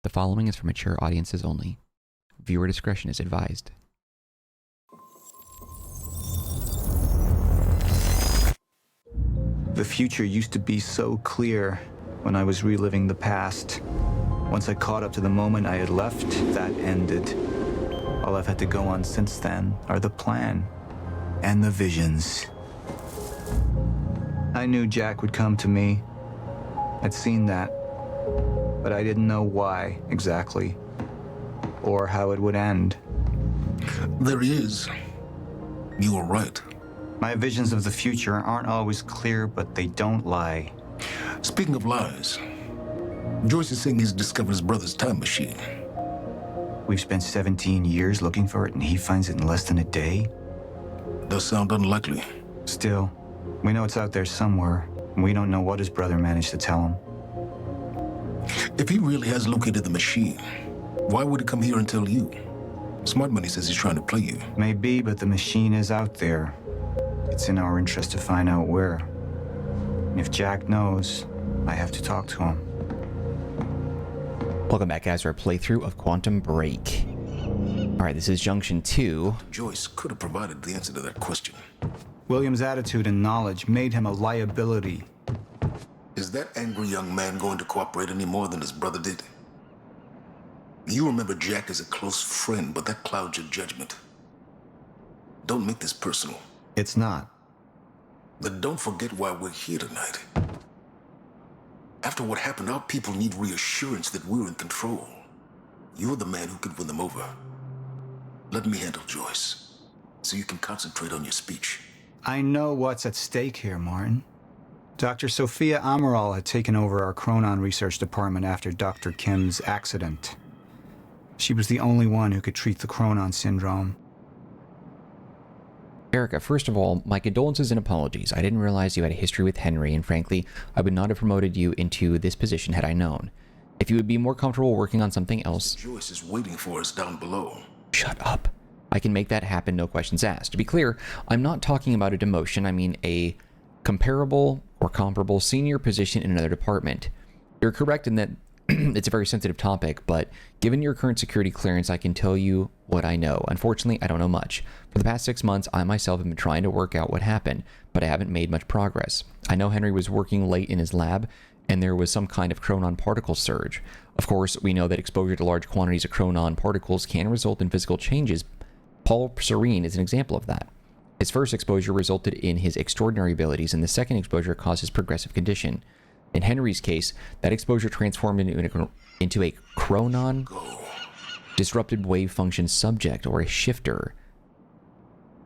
The following is for mature audiences only. Viewer discretion is advised. The future used to be so clear when I was reliving the past. Once I caught up to the moment I had left, that ended. All I've had to go on since then are the plan and the visions. I knew Jack would come to me. I'd seen that, but I didn't know why exactly, or how it would end. There he is. You were right. My visions of the future aren't always clear, but they don't lie. Speaking of lies, Joyce is saying he's discovered his brother's time machine. We've spent 17 years looking for it, and he finds it in less than a day? Does sound unlikely. Still, we know it's out there somewhere, and we don't know what his brother managed to tell him. If he really has located the machine, why would he come here and tell you? Smart Money says he's trying to play you. Maybe, but the machine is out there. It's in our interest to find out where. And if Jack knows, I have to talk to him. Welcome back, guys, to our playthrough of Quantum Break. Alright, this is Junction 2. Joyce could have provided the answer to that question. William's attitude and knowledge made him a liability. Is that angry young man going to cooperate any more than his brother did? You remember Jack as a close friend, but that clouds your judgment. Don't make this personal. It's not. But don't forget why we're here tonight. After what happened, our people need reassurance that we're in control. You're the man who could win them over. Let me handle Joyce, so you can concentrate on your speech. I know what's at stake here, Martin. Dr. Sophia Amaral had taken over our Chronon research department after Dr. Kim's accident. She was the only one who could treat the Chronon syndrome. Erica, first of all, my condolences and apologies. I didn't realize you had a history with Henry, and frankly, I would not have promoted you into this position had I known. If you would be more comfortable working on something else... Joyce is waiting for us down below. Shut up. I can make that happen, no questions asked. To be clear, I'm not talking about a demotion. I mean a comparable or comparable senior position in another department. You're correct in that it's a very sensitive topic, but given your current security clearance, I can tell you what I know. Unfortunately, I don't know much. For the past 6 months, I myself have been trying to work out what happened, but I haven't made much progress. I know Henry was working late in his lab, and there was some kind of chronon particle surge. Of course, we know that exposure to large quantities of chronon particles can result in physical changes. Paul Serene is an example of that. His first exposure resulted in his extraordinary abilities, and the second exposure caused his progressive condition. In Henry's case, that exposure transformed into a chronon disrupted wave function subject, or a shifter.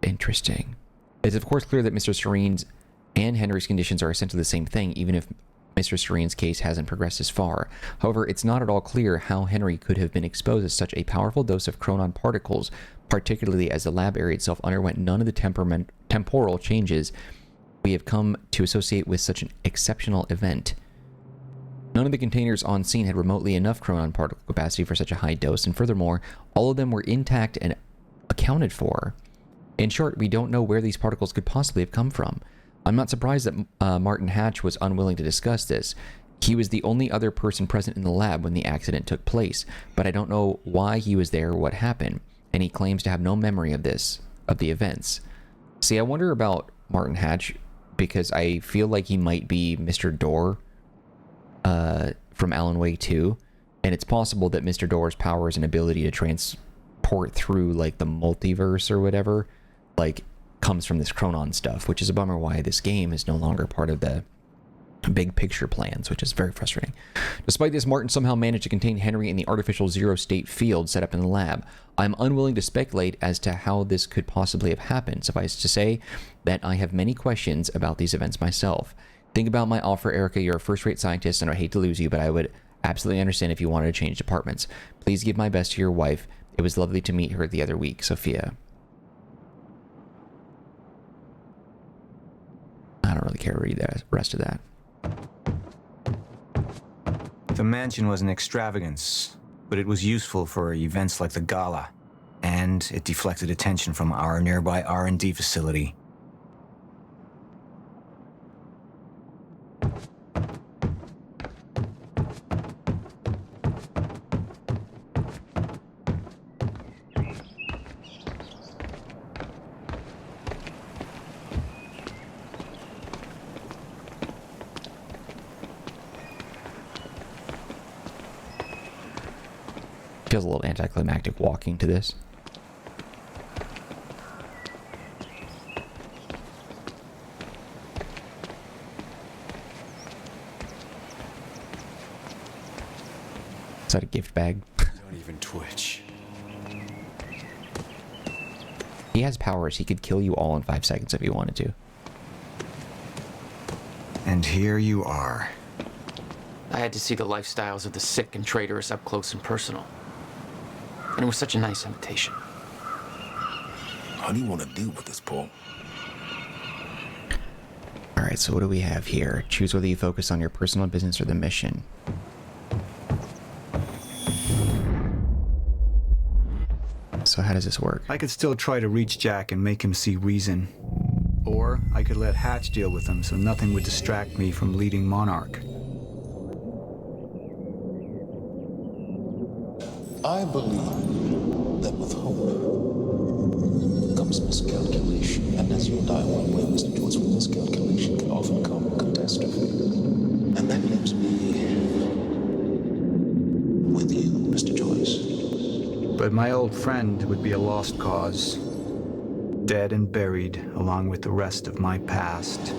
Interesting. It's of course clear that Mr. Serene's and Henry's conditions are essentially the same thing, even if Mr. Serene's case hasn't progressed as far. However, it's not at all clear how Henry could have been exposed to such a powerful dose of chronon particles, particularly as the lab area itself underwent none of the temporal changes we have come to associate with such an exceptional event. None of the containers on scene had remotely enough chronon particle capacity for such a high dose, and furthermore, all of them were intact and accounted for. In short, we don't know where these particles could possibly have come from. I'm not surprised that Martin Hatch was unwilling to discuss this. He was the only other person present in the lab when the accident took place, but I don't know why he was there or what happened, and he claims to have no memory of the events. See, I wonder about Martin Hatch, because I feel like he might be Mr. Dorr from Alan Wake 2, and it's possible that Mr. Dorr's powers and ability to transport through, like, the multiverse or whatever, like, comes from this chronon stuff, which is a bummer why this game is no longer part of the big picture plans, which is very frustrating. Despite this, Martin somehow managed to contain Henry in the artificial zero-state field set up in the lab. I'm unwilling to speculate as to how this could possibly have happened. Suffice to say that I have many questions about these events myself. Think about my offer, Erica. You're a first-rate scientist, and I hate to lose you, but I would absolutely understand if you wanted to change departments. Please give my best to your wife. It was lovely to meet her the other week, Sophia. I don't really care to read the rest of that. The mansion was an extravagance, but it was useful for events like the gala, and it deflected attention from our nearby R&D facility. Feels a little anticlimactic walking to this. Is that a gift bag? Don't even twitch. He has powers. He could kill you all in 5 seconds if he wanted to. And here you are. I had to see the lifestyles of the sick and traitorous up close and personal. And it was such a nice invitation. How do you want to deal with this, Paul? Alright, so what do we have here? Choose whether you focus on your personal business or the mission. So how does this work? I could still try to reach Jack and make him see reason. Or I could let Hatch deal with him so nothing would distract me from leading Monarch. I believe that with hope comes miscalculation, and as you and I are well aware, Mr. Joyce, with miscalculation can often come catastrophe. And that leaves me with you, Mr. Joyce. But my old friend would be a lost cause. Dead and buried along with the rest of my past.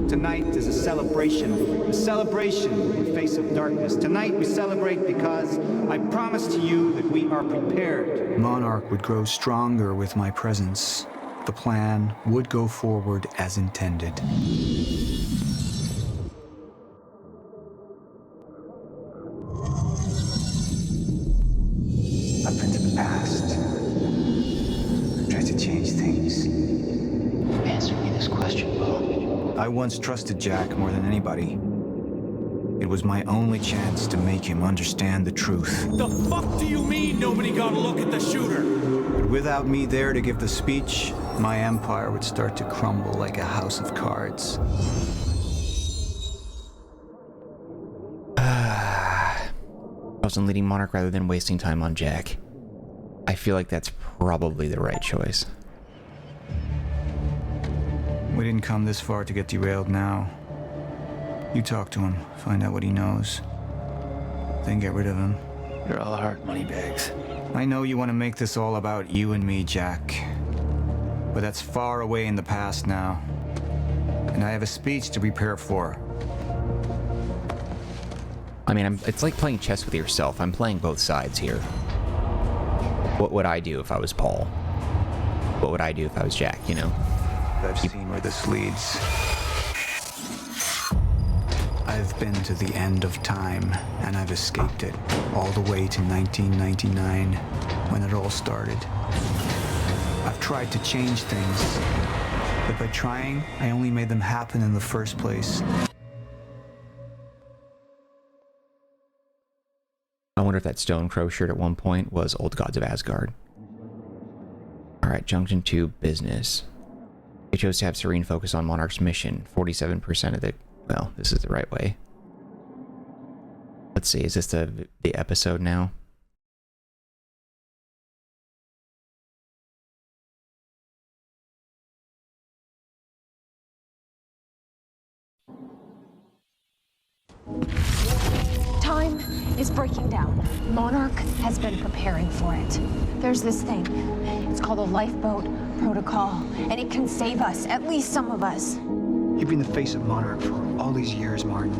Tonight is a celebration in the face of darkness. Tonight we celebrate because I promise to you that we are prepared. Monarch would grow stronger with my presence. The plan would go forward as intended. Up into the past. Tried to change things. Answer me this question, Paul. I once trusted Jack more than anybody. It was my only chance to make him understand the truth. The fuck do you mean nobody got a look at the shooter? But without me there to give the speech, my empire would start to crumble like a house of cards. I was on leading Monarch rather than wasting time on Jack. I feel like that's probably the right choice. We didn't come this far to get derailed now. You talk to him, find out what he knows, then get rid of him. You're all heart moneybags. I know you want to make this all about you and me, Jack. But that's far away in the past now. And I have a speech to prepare for. I mean, it's like playing chess with yourself. I'm playing both sides here. What would I do if I was Paul? What would I do if I was Jack, you know? I've seen where this leads. I've been to the end of time, and I've escaped it, all the way to 1999, when it all started. I've tried to change things, but by trying, I only made them happen in the first place. I wonder if that Stone Crow shirt at one point was Old Gods of Asgard. Alright, Junction 2, business. They chose to have Serene focus on Monarch's mission. 47% of the... Well, this is the right way. Let's see, is this the episode now? Time is breaking down. Monarch has been preparing for it. There's this thing. It's called the Lifeboat Protocol, and it can save us, at least some of us. You've been the face of Monarch for all these years, Martin.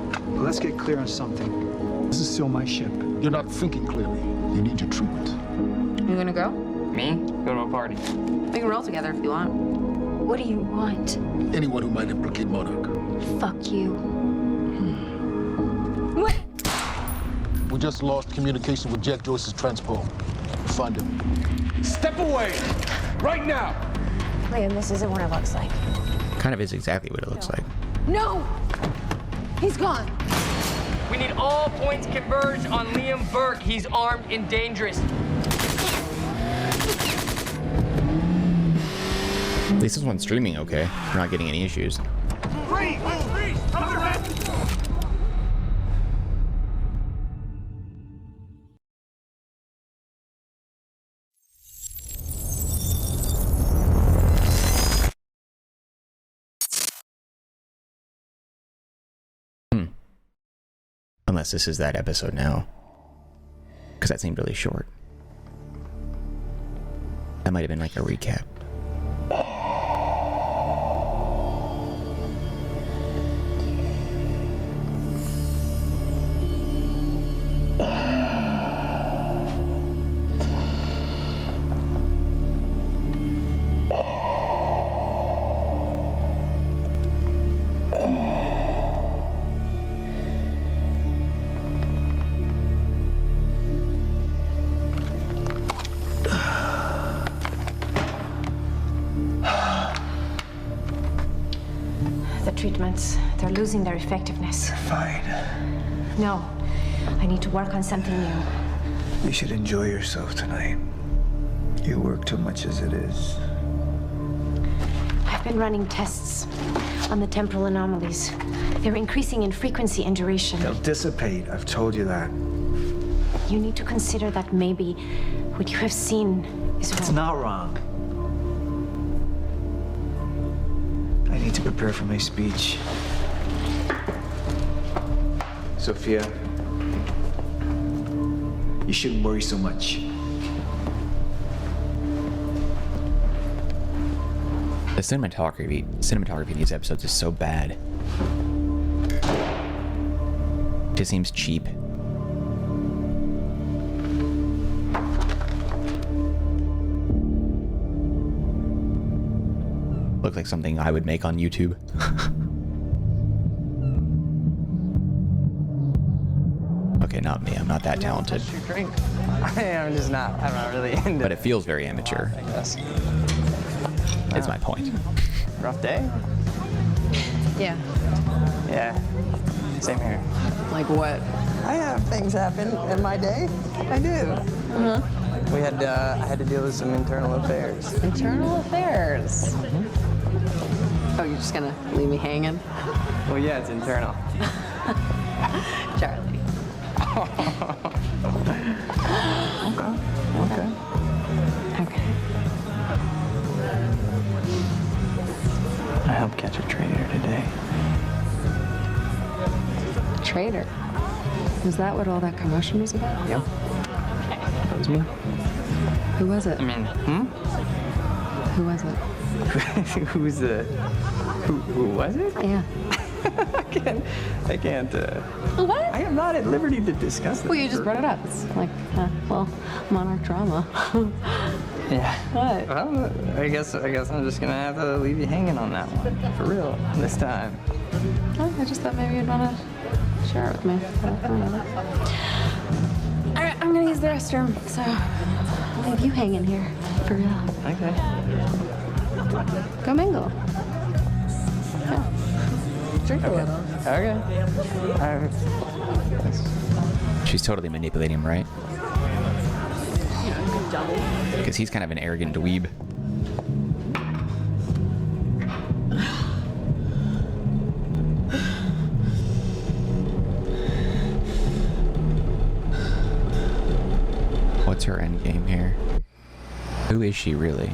But let's get clear on something. This is still my ship. You're not thinking clearly. You need your treatment. You gonna go? Me? Go to a party. We can roll together if you want. What do you want? Anyone who might implicate Monarch. Fuck you. What? We just lost communication with Jack Joyce's transpo. Find him. Step away! Right now! Liam, this isn't what it looks like. Kind of is exactly what it looks like. No! He's gone. We need all points converged on Liam Burke. He's armed and dangerous. At least this one's streaming okay. We're not getting any issues. Freeze! Freeze! Come around! Unless this is that episode now. because that seemed really short. That might have been like a recap. They're losing their effectiveness. You're fine. No, I need to work on something new. You should enjoy yourself tonight. You work too much as it is. I've been running tests on the temporal anomalies. They're increasing in frequency and duration. They'll dissipate. I've told you that. You need to consider that maybe what you have seen is wrong. It's not wrong. I need to prepare for my speech. Sophia, you shouldn't worry so much. The cinematography in these episodes is so bad. It just seems cheap. Look like something I would make on YouTube. Okay, not me. I'm not that talented. Drink. I'm just not. I'm not really into. But it feels very amateur. I guess. Is my point. Rough day? Yeah. Yeah. Same here. Like what? I have things happen in my day. I do. Uh-huh. We had I had to deal with some internal affairs. Internal affairs. Oh, you're just gonna leave me hanging? Well, yeah, it's internal. Charlie. Okay. I helped catch a traitor today. Traitor? Was that what all that commotion was about? Yep. That was me. Who was it? I mean, Who was it? Who's the... Who was it? Yeah. I can't, What? I am not at liberty to discuss this. Well, you just brought it up. It's like, well, monarch drama. Yeah. What? Well, I guess I'm just gonna have to leave you hanging on that one. For real. This time. Oh, I just thought maybe you'd want to share it with me. All right, I'm gonna use the restroom, so I'll leave you hanging here. For real. Okay. Go mingle. Yeah. Drink a little. Okay. All right. She's totally manipulating him, right? Because he's kind of an arrogant dweeb. What's her end game here? Who is she really?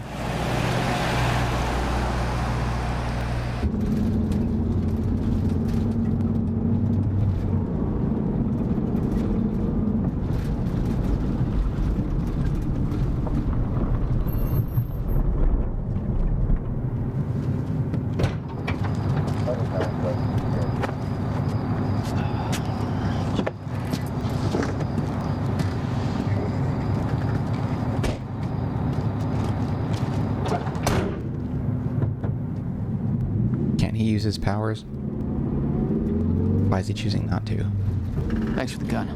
His powers? Why is he choosing not to? Thanks for the gun.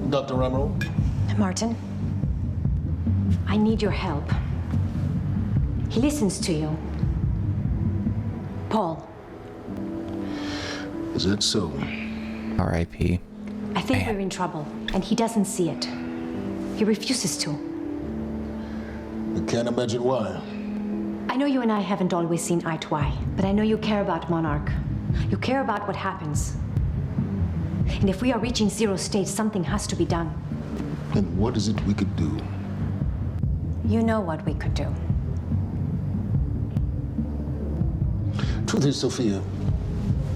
Dr. Ramiro? Martin, I need your help. He listens to you. Paul. Is that so? R.I.P. I think we're in trouble, and he doesn't see it. He refuses to. I can't imagine why. I know you and I haven't always seen eye to eye, but I know you care about Monarch. You care about what happens. And if we are reaching zero state, something has to be done. And what is it we could do? You know what we could do. Truth is, Sophia,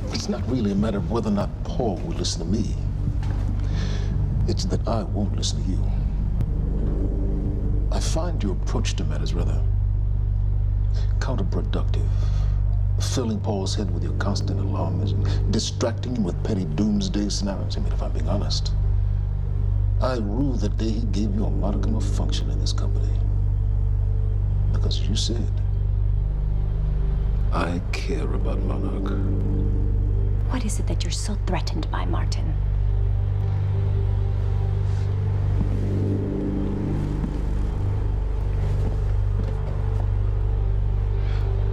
it's not really a matter of whether or not Paul will listen to me. It's that I won't listen to you. I find your approach to matters rather counterproductive. Filling Paul's head with your constant alarmism, distracting him with petty doomsday scenarios. I mean, if I'm being honest, I rue the day he gave you a modicum of function in this company. Because you said, I care about Monarch. What is it that you're so threatened by, Martin?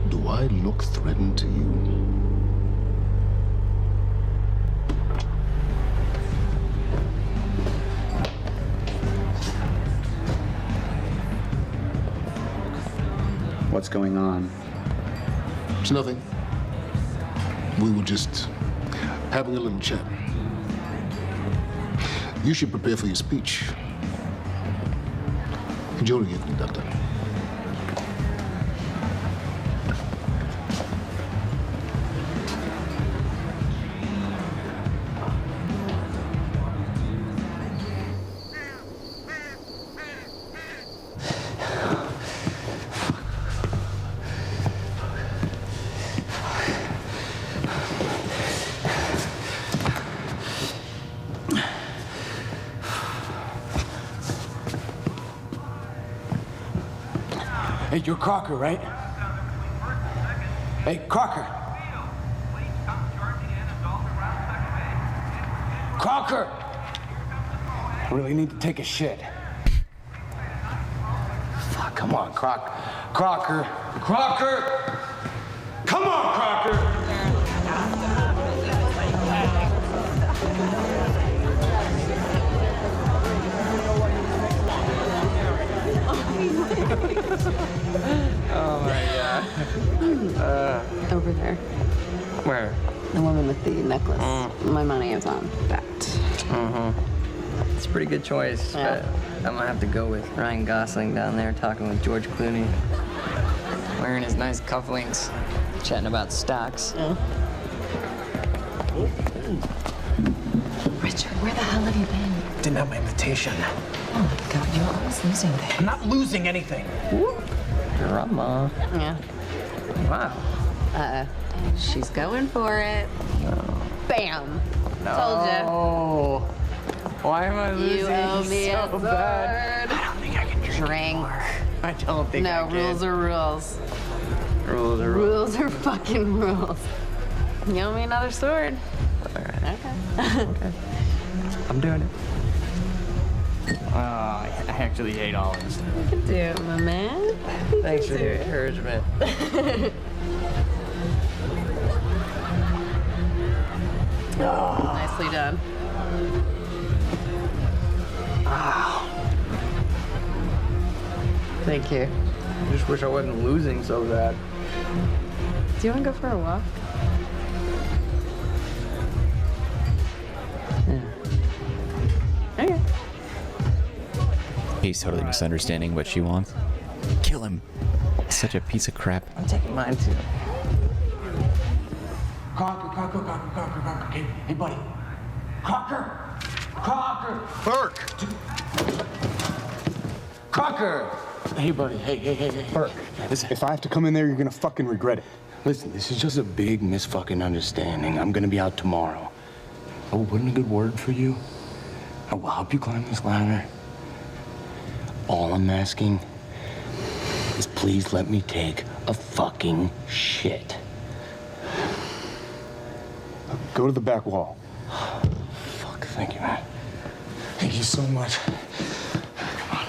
Do I look threatened to you? What's going on? It's nothing. We were just having a little chat. You should prepare for your speech. Enjoy the evening, Doctor. Hey, you're Crocker, right? Hey, Crocker! Crocker! I really need to take a shit. Fuck, come on, Crocker. Crocker! Crocker! Come on, Crocker! Oh my god. Over there. Where? The woman with the necklace. My money is on that. Mm-hmm. It's a pretty good choice, Yeah. but I'm gonna have to go with Ryan Gosling down there talking with George Clooney. Wearing his nice cufflinks, chatting about stocks. Yeah. Richard, where the hell have you been? Didn't have my invitation. Oh my god, you're always losing things. I'm not losing anything. Drama. Yeah. Wow. She's going for it. No. Bam. No. Told ya. Why am I losing You owe me so a bad? sword. I don't think I can Drink. I don't think I No, can. rules are rules. Rules are rules. Rules are fucking rules. You owe me another sword. All right. Okay. Okay. I'm doing it. I actually hate olives. You can do it, my man. Thanks for the encouragement. Nicely done. Thank you. I just wish I wasn't losing so bad. Do you want to go for a walk? Yeah. Okay. He's totally misunderstanding what she wants. Kill him. Such a piece of crap. I'm taking mine too. Crocker. Hey, buddy. Crocker! Burke! Crocker! Hey, buddy. Hey. Burke, Listen, if I have to come in there, you're gonna fucking regret it. Listen, this is just a big misfucking understanding. I'm gonna be out tomorrow. I will put in a good word for you. I will help you climb this ladder. All I'm asking is please let me take a fucking shit. Go to the back wall. Fuck, thank you, man. Thank you so much. Come on.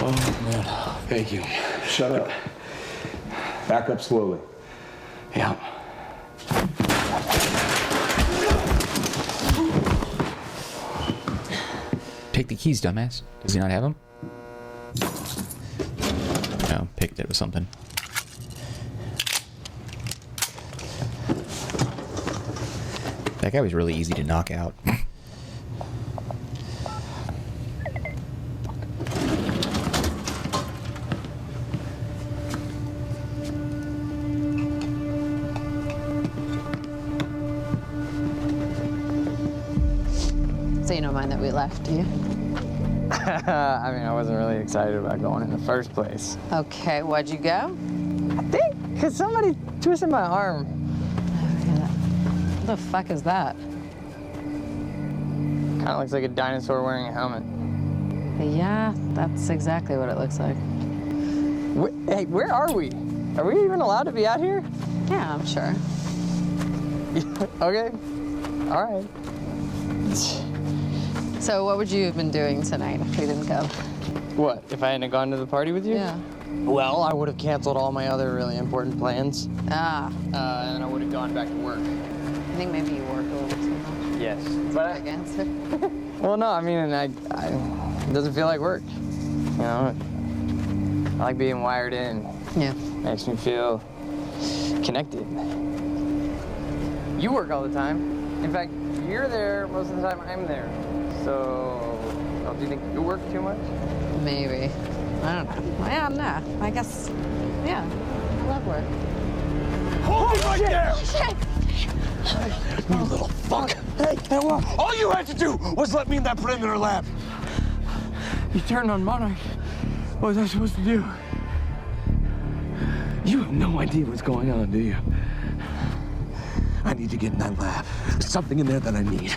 Oh, man. Thank you. Shut up. Back up slowly. Yeah. Take the keys, dumbass. Does he not have them? No, picked it with something. That guy was really easy to knock out. So you don't mind that we left, do you? I mean, I wasn't really excited about going in the first place. Okay, why'd you go? I think because somebody twisted my arm. What the fuck is that? Kind of looks like a dinosaur wearing a helmet. Yeah, that's exactly what it looks like. Hey, where are we? Are we even allowed to be out here? Yeah, I'm sure. Okay. All right. So what would you have been doing tonight if we didn't go? What, if I hadn't gone to the party with you? Yeah. Well, I would have canceled all my other really important plans. Ah. And I would have gone back to work. I think maybe you work a little too much. Yes. But against it. Well, no, I mean, it doesn't feel like work. You know, I like being wired in. Yeah. Makes me feel connected. You work all the time. In fact, you're there most of the time I'm there. So, do you think you work too much? Maybe. I don't know. Yeah, no. I guess, yeah. I love work. Hold it right there! Shit! You little fuck! Hey, well, all you had to do was let me in that perimeter lab. You turned on Monarch. What was I supposed to do? You have no idea what's going on, do you? I need to get in that lab. There's something in there that I need.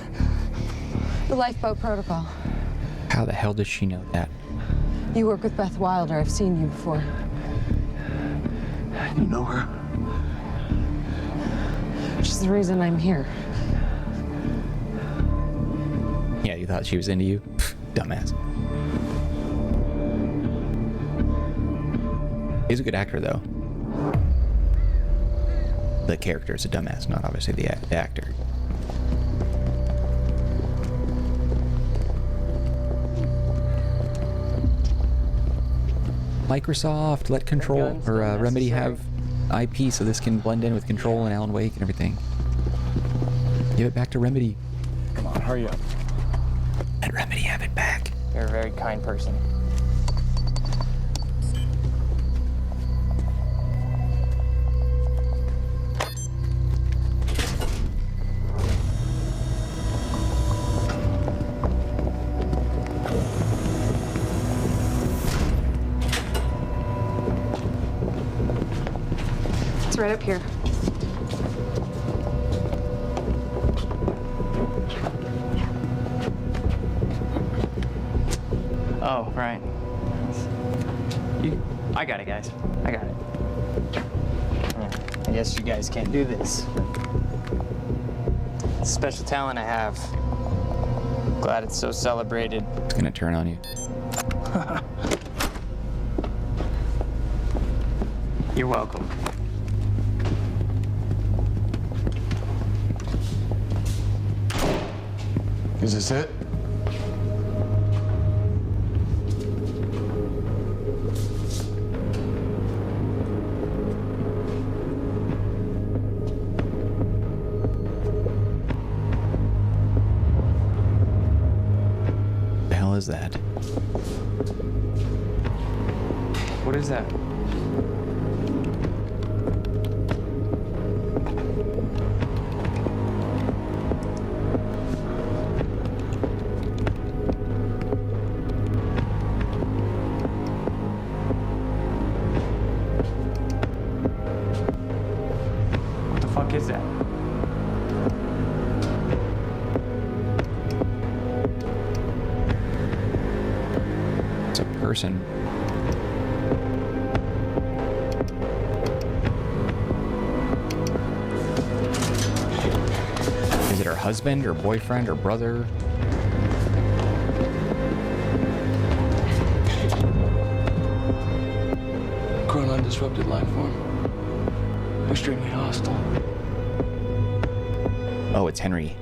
The Lifeboat Protocol. How the hell does she know that? You work with Beth Wilder. I've seen you before. You know her? She's the reason I'm here. Yeah, you thought she was into you? Dumbass. He's a good actor, though. The character is a dumbass, not obviously the actor. Microsoft, let Control or Remedy have IP so this can blend in with Control and Alan Wake and everything. Give it back to Remedy. Come on, hurry up. Let Remedy have it back. You're a very kind person. It's right up here. Oh, right. I got it, guys. I got it. Yeah, I guess you guys can't do this. It's a special talent I have. Glad it's so celebrated. It's gonna turn on you. You're welcome. Is this it? The hell is that? What is that? What the fuck is that? It's a person. Is it her husband or boyfriend or brother? Grown undisrupted life form. Extremely hostile. Oh, it's Henry.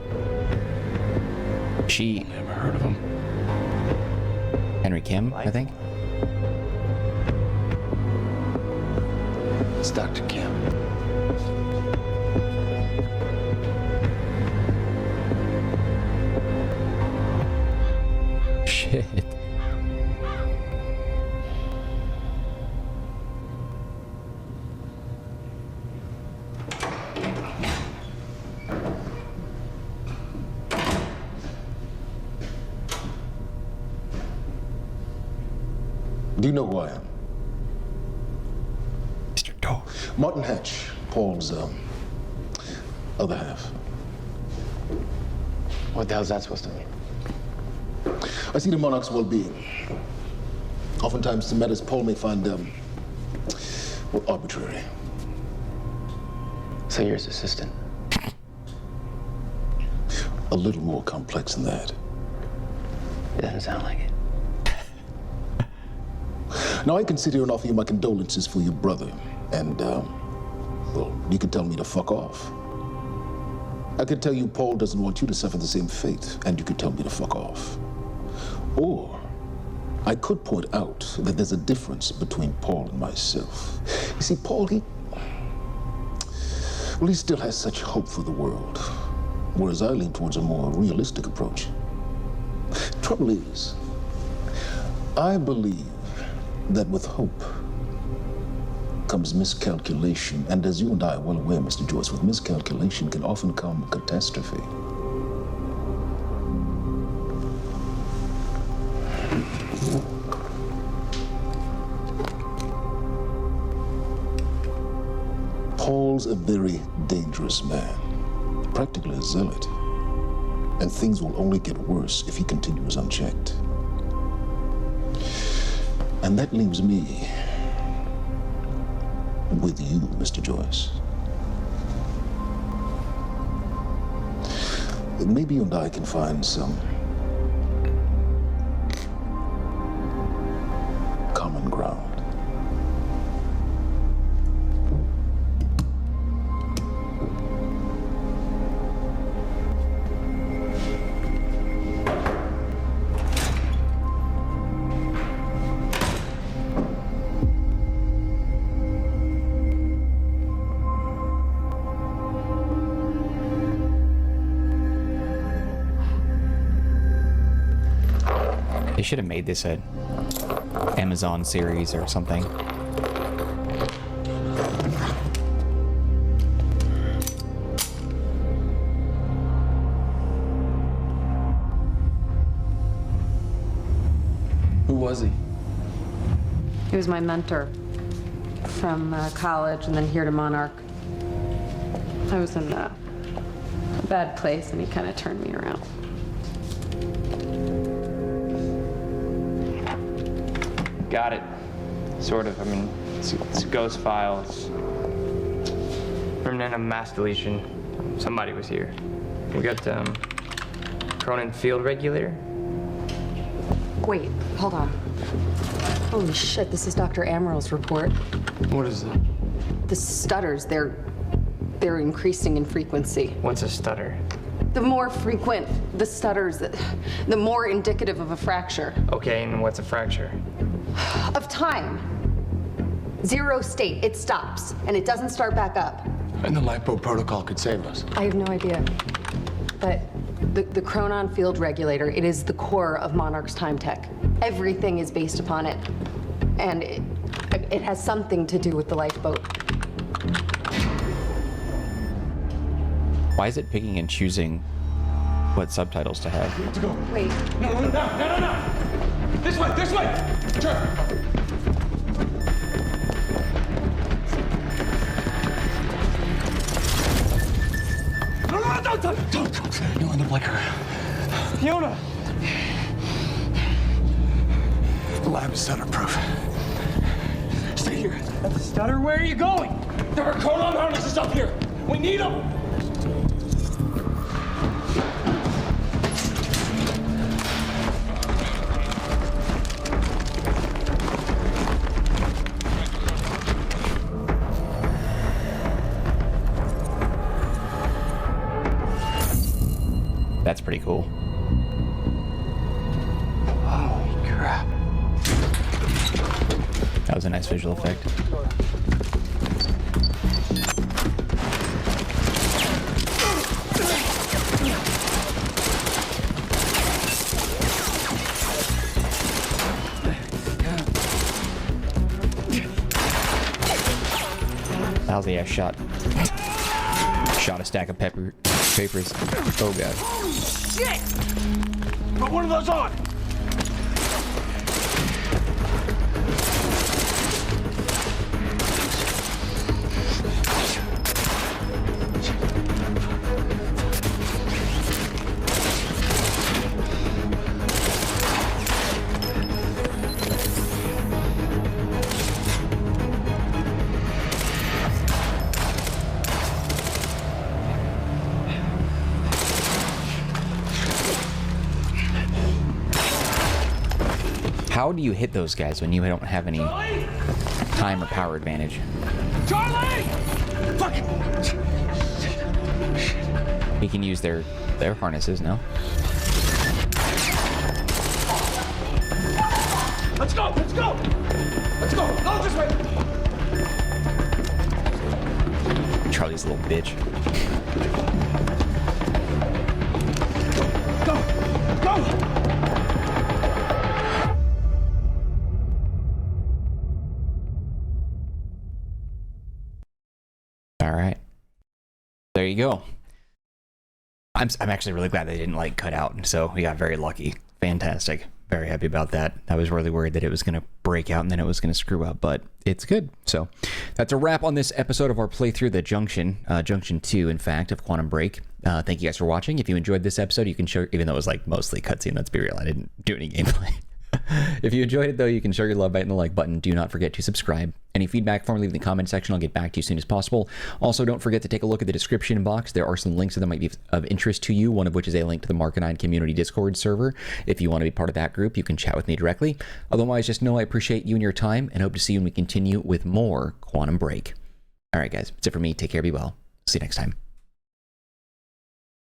She. Never heard of him. Henry Kim, I think. It's Dr. Kim. shit. Do you know who I am? Mr. Doe. Martin Hatch, Paul's other half. What the hell's that supposed to mean? I see the monarch's well-being. Oftentimes, the matters Paul may find well, arbitrary. So you're his assistant? A little more complex than that. It doesn't sound like it. Now, I can sit here and offer you my condolences for your brother, and, well, you can tell me to fuck off. I could tell you Paul doesn't want you to suffer the same fate, and you could tell me to fuck off. Or I could point out that there's a difference between Paul and myself. You see, Paul, he still has such hope for the world, whereas I lean towards a more realistic approach. Trouble is, I believe that with hope comes miscalculation, and as you and I are well aware, Mr. Joyce, with miscalculation can often come catastrophe. Paul's a very dangerous man, practically a zealot, and things will only get worse if he continues unchecked. And that leaves me with you, Mr. Joyce. Maybe you and I can find some common ground. They should have made this a Amazon series or something. Who was he? He was my mentor from college and then here to Monarch. I was in a bad place and he kind of turned me around. Got it. Sort of. I mean, it's a ghost file. It's remnant of mass deletion. Somebody was here. We got Cronin field regulator. Wait, hold on. Holy shit, this is Dr. Amaril's report. What is it? The stutters, they're increasing in frequency. What's a stutter? The more frequent the stutters, the more indicative of a fracture. Okay, and what's a fracture? Of time. Zero state, it stops, and it doesn't start back up. And the Lifeboat Protocol could save us. I have no idea. But the Chronon field regulator, it is the core of Monarch's time tech. Everything is based upon it. And it has something to do with the lifeboat. Why is it picking and choosing what subtitles to have? Let's go. Wait. No. This way. Sure. No, don't. You'll end up like her. Fiona! The lab is stutter-proof. Stay here. Stutter, where are you going? There are Chronon harnesses up here. We need them. That's pretty cool. Holy crap. That was a nice visual effect. Lousy ass shot. Shot a stack of papers. Oh god. Shit! Put one of those on! How do you hit those guys when you don't have any time or power advantage? Charlie! Fuck it! He can use their harnesses now. Let's go! Let's go! Let's go! Go this way! Charlie's a little bitch. Go! Go! All right. There you go. I'm actually really glad they didn't like cut out, so we got very lucky. Fantastic. Very happy about that. I was really worried that it was going to break out and then it was going to screw up, but it's good. So that's a wrap on this episode of our playthrough, the Junction, Junction 2, in fact, of Quantum Break. Thank you guys for watching. If you enjoyed this episode, you can show, even though it was like mostly cutscene, let's be real, I didn't do any gameplay. If you enjoyed it, though, you can show your love by hitting the like button. Do not forget to subscribe. Any feedback for me, leave in the comment section. I'll get back to you as soon as possible. Also, don't forget to take a look at the description box. There are some links that might be of interest to you, one of which is a link to the Marcanine community Discord server. If you want to be part of that group, you can chat with me directly. Otherwise, just know I appreciate you and your time and hope to see you when we continue with more Quantum Break. All right, guys, that's it for me. Take care, be well. See you next time.